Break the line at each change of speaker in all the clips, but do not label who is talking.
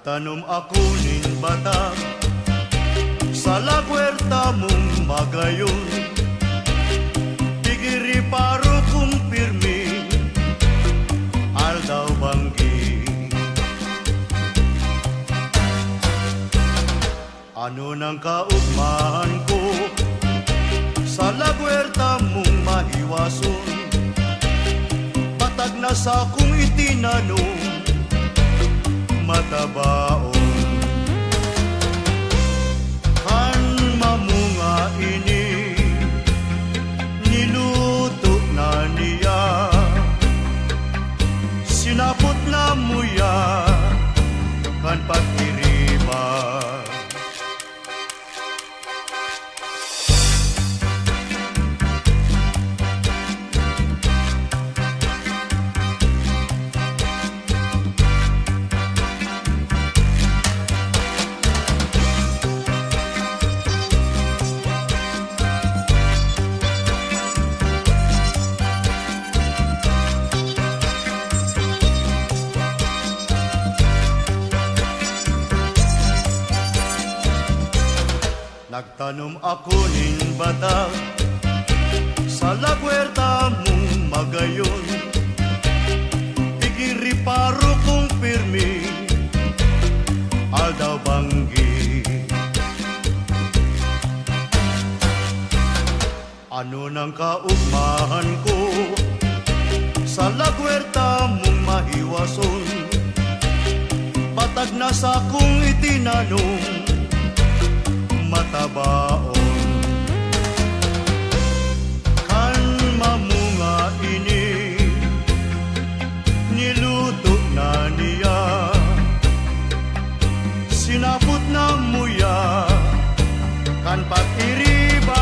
Nagtanom ako nin bata sa lagwerta mong magayon. Tigiri paro kong pirmi, aldaw banggi. Ano nang kaugmahan ko sa lagwerta mong mahiwason? Patag na sa kong itinanong matabaon. Kan mamunga ini niluto na niya, sinapot na muya kan pagkiriba. Nagtanom ako nin bata sa lagwerta mong magayon. Tigiri paro kong pirmi, aldaw banggi. Ano nang kaugmahan ko sa lagwerta mong mahiwason? Patag na sa kong itinanong matabaon. Kan mamunga ini niluto na niya, sinapot na muya kan pag-iriba.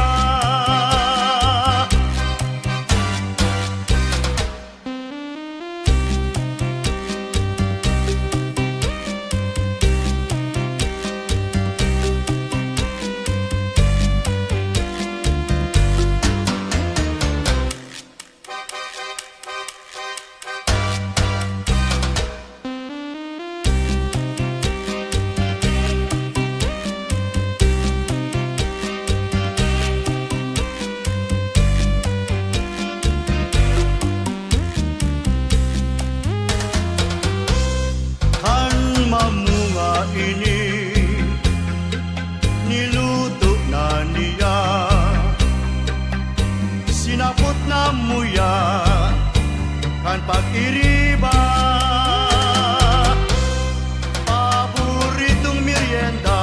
Mamunga ini niluto na niya, sinapot na muya kan pag-iriba. Paboritong merienda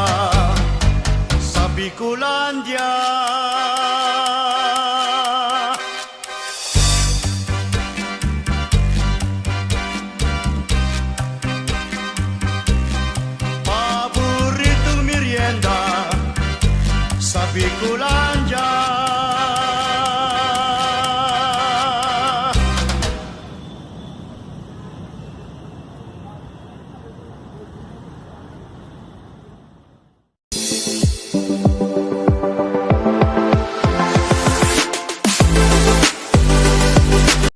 sa Bicolandia. Sa Bicolandia.